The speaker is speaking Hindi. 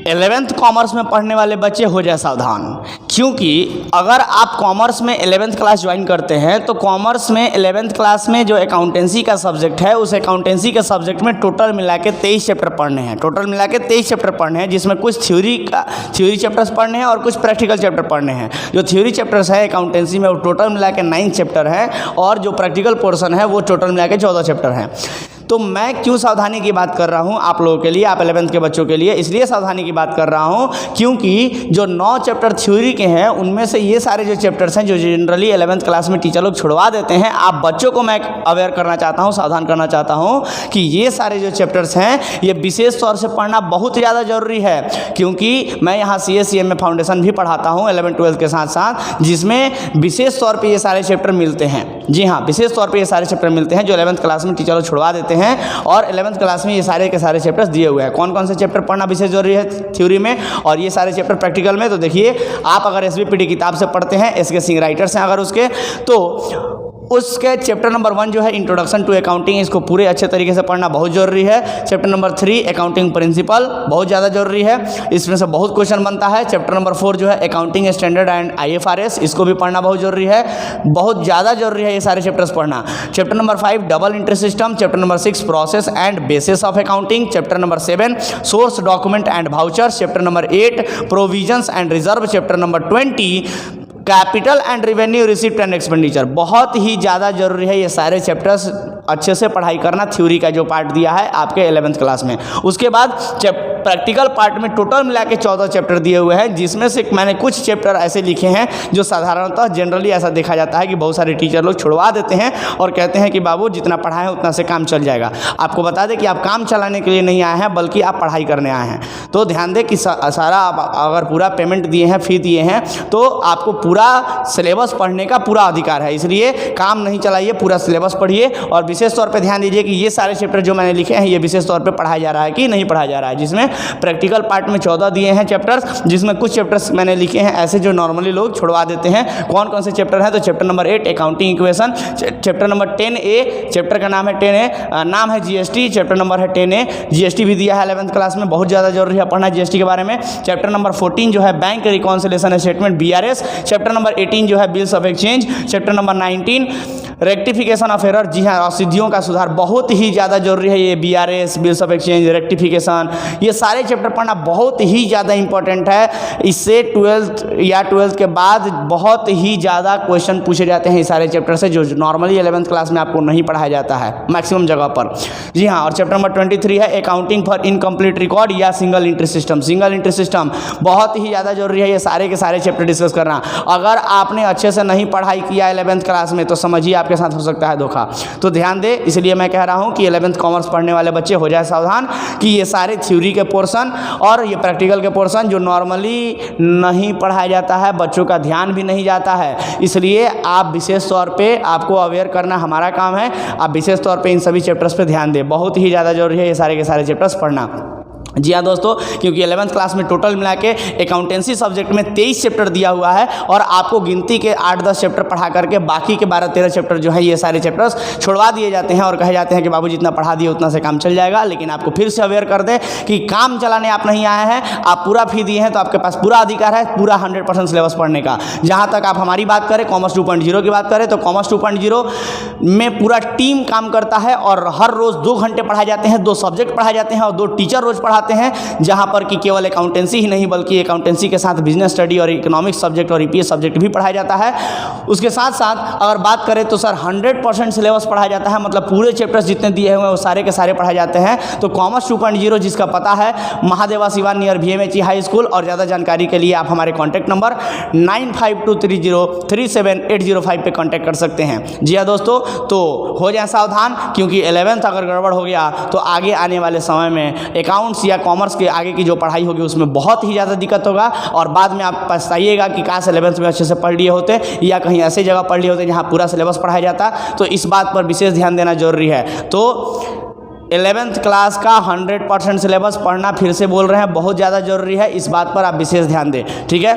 11th कॉमर्स में पढ़ने वाले बच्चे हो जाए सावधान, क्योंकि अगर आप कॉमर्स में 11th क्लास ज्वाइन करते हैं तो कॉमर्स में 11th क्लास में जो अकाउंटेंसी का सब्जेक्ट है उस अकाउंटेंसी के सब्जेक्ट में टोटल मिला के 23 चैप्टर पढ़ने हैं। टोटल मिला के 23 चैप्टर पढ़ने हैं, जिसमें कुछ थ्योरी चैप्टर्स पढ़ने हैं और कुछ प्रैक्टिकल चैप्टर पढ़ने हैं। जो थ्योरी चैप्टर्स है अकाउंटेंसी में वो टोटल मिला के 9 चैप्टर है और जो प्रैक्टिकल पोर्शन है वो टोटल मिला के 14 चैप्टर हैं। तो मैं क्यों सावधानी की बात कर रहा हूं आप लोगों के लिए, आप 11th के बच्चों के लिए इसलिए सावधानी की बात कर रहा हूं क्योंकि जो 9 चैप्टर थ्योरी के हैं उनमें से ये सारे जो चैप्टर्स हैं जो जनरली 11th क्लास में टीचर लोग छुड़वा देते हैं, आप बच्चों को मैं अवेयर करना चाहता हूं, सावधान करना चाहता हूं कि ये सारे जो चैप्टर्स हैं ये विशेष तौर से पढ़ना बहुत ज़्यादा ज़रूरी है। क्योंकि मैं यहाँ CA में फाउंडेशन भी पढ़ाता हूँ 11th-12th के साथ साथ, जिसमें विशेष तौर पर ये सारे चैप्टर मिलते हैं। जी हाँ, विशेष तौर पर ये सारे चैप्टर मिलते हैं जो 11th क्लास में टीचर लोग छुड़वा देते हैं और 11th क्लास में ये सारे के सारे चैप्टर्स दिए हुए हैं। कौन कौन से चैप्टर पढ़ना विशेष जरूरी है थ्योरी में और ये सारे चैप्टर प्रैक्टिकल में। तो देखिए, आप अगर SBPD किताब से पढ़ते हैं, SK सिंह राइटर्स हैं अगर उसके, तो उसके चैप्टर नंबर 1 जो है इंट्रोडक्शन टू अकाउंटिंग, इसको पूरे अच्छे तरीके से पढ़ना बहुत जरूरी है। चैप्टर नंबर 3 अकाउंटिंग प्रिंसिपल बहुत ज़्यादा जरूरी है, इसमें से बहुत क्वेश्चन बनता है। चैप्टर नंबर 4 जो है अकाउंटिंग स्टैंडर्ड एंड IFRS, इसको भी पढ़ना बहुत जरूरी है, बहुत ज़्यादा जरूरी है ये सारे चैप्टर्स पढ़ना। Chapter number 5 double entry system, chapter number 6 process and bases of accounting, chapter number 7 source document and vouchers, chapter number 8 provisions and reserve, chapter number 20 capital and revenue receipt and expenditure. बहुत ही ज़्यादा जरूरी है ये सारे चैप्टर्स अच्छे से पढ़ाई करना, थ्योरी का जो पार्ट दिया है आपके 11th क्लास में। उसके बाद प्रैक्टिकल पार्ट में टोटल मिला के 14 चैप्टर दिए हुए हैं, जिसमें से मैंने कुछ चैप्टर ऐसे लिखे हैं जो साधारणतः जनरली ऐसा देखा जाता है कि बहुत सारे टीचर लोग छुड़वा देते हैं और कहते हैं कि बाबू जितना पढ़ाए उतना से काम चल जाएगा। आपको बता दें कि आप काम चलाने के लिए नहीं आए हैं बल्कि आप पढ़ाई करने आए हैं। तो ध्यान दें कि सारा आप अगर पूरा पेमेंट दिए हैं, फी दिए हैं, तो आपको पूरा सिलेबस पढ़ने का पूरा अधिकार है। इसलिए काम नहीं चलाइए, पूरा सिलेबस पढ़िए और विशेष तौर पे ध्यान दीजिए कि ये सारे चैप्टर जो मैंने लिखे हैं ये विशेष तौर पे पढ़ाया जा रहा है कि नहीं पढ़ाया जा रहा है। जिसमें प्रैक्टिकल पार्ट में 14 दिए हैं चैप्टर्स, जिसमें कुछ चैप्टर्स मैंने लिखे हैं ऐसे जो नॉर्मली लोग छुड़वा देते हैं। कौन कौन से चैप्टर हैं? तो chapter number 8 accounting equation, chapter number 10A, chapter का नाम है 10A, नाम है GST, चैप्टर नंबर है 10A, GST भी दिया है 11th क्लास में, बहुत ज़्यादा जरूरी है पढ़ना GST के बारे में। चैप्टर नंबर 14 जो है bank reconciliation statement BRS, chapter number 18 जो है bills of exchange, chapter number 19 rectification of error. जी हाँ, असिद्धियों का सुधार बहुत ही ज़्यादा जरूरी है। ये BRS, bills of exchange, rectification, ये सारे चैप्टर पढ़ना बहुत ही ज़्यादा इंपॉर्टेंट है। इससे 12th या 12th के बाद बहुत ही ज़्यादा क्वेश्चन पूछे जाते हैं इस सारे चैप्टर से, जो नॉर्मली 11th क्लास में आपको नहीं पढ़ाया जाता है मैक्सिमम जगह पर। जी हाँ, और चैप्टर नंबर 23 है अकाउंटिंग फॉर इनकम्प्लीट रिकॉर्ड या single entry system. Single entry system बहुत ही ज़्यादा जरूरी है, ये सारे के सारे चैप्टर डिस्कस करना। अगर आपने अच्छे से नहीं पढ़ाई किया 11th क्लास में तो समझिए आपके साथ हो सकता है धोखा। तो ध्यान दे, इसलिए मैं कह रहा हूं कि 11th कॉमर्स पढ़ने वाले बच्चे हो जाए सावधान कि ये सारे थ्योरी के पोर्शन और ये प्रैक्टिकल के पोर्शन जो नॉर्मली नहीं पढ़ाया जाता है, बच्चों का ध्यान भी नहीं जाता है, इसलिए आप विशेष तौर पे आपको अवेयर करना हमारा काम है। आप विशेष तौर पे इन सभी चैप्टर्स पे ध्यान दें, बहुत ही ज़्यादा जरूरी है ये सारे के सारे चैप्टर्स पढ़ना। जी हाँ दोस्तों, क्योंकि 11th क्लास में टोटल मिला के अकाउंटेंसी सब्जेक्ट में 23 चैप्टर दिया हुआ है और आपको गिनती के 8-10 चैप्टर पढ़ा करके बाकी के 12-13 चैप्टर जो है ये सारे चैप्टर्स छुड़वा दिए जाते हैं और कहे जाते हैं कि बाबू जितना पढ़ा दिए उतना से काम चल जाएगा। लेकिन आपको फिर से अवेयर कर दें कि काम चलाने आप नहीं आए हैं, आप पूरा फी दिए हैं तो आपके पास पूरा अधिकार है पूरा 100% सिलेबस पढ़ने का। जहाँ तक आप हमारी बात करें कॉमर्स 2.0 की बात करें तो कॉमर्स 2.0 में पूरा टीम काम करता है और हर रोज़ 2 घंटे पढ़ाए जाते हैं, 2 सब्जेक्ट पढ़ाए जाते हैं और 2 टीचर रोज़ पढ़ाते हैं, जहाँ पर कि केवल अकाउंटेंसी ही नहीं बल्कि अकाउंटेंसी के साथ बिजनेस स्टडी और इकोनॉमिक्स सब्जेक्ट और EPS सब्जेक्ट भी पढ़ाया जाता है। उसके साथ साथ अगर बात करें तो सर 100% सिलेबस पढ़ाया जाता है, मतलब पूरे चैप्टर्स जितने दिए हुए हैं वो सारे के सारे पढ़ाए जाते हैं। तो कॉमर्स 2.0 जिसका पता है Mahadeva Siwan near VMHE high school, और ज़्यादा जानकारी के लिए आप हमारे कॉन्टैक्ट नंबर 9523037805 पे कॉन्टैक्ट कर सकते हैं। जी हाँ दोस्तों, तो हो जाए सावधान क्योंकि 11th अगर गड़बड़ हो गया तो आगे आने वाले समय में अकाउंट्स या कॉमर्स के आगे की जो पढ़ाई होगी उसमें बहुत ही ज़्यादा दिक्कत होगा और बाद में आप पछताइएगा कि काश 11th में अच्छे से पढ़ लिए होते या कहीं ऐसे जगह पढ़ लिए होते जहाँ पूरा सिलेबस पढ़ाया जाता। तो इस बात पर विशेष ध्यान देना जरूरी है। तो 11th क्लास का 100% सिलेबस पढ़ना, फिर से बोल रहे हैं, बहुत ज़्यादा जरूरी है। इस बात पर आप विशेष ध्यान दें, ठीक है।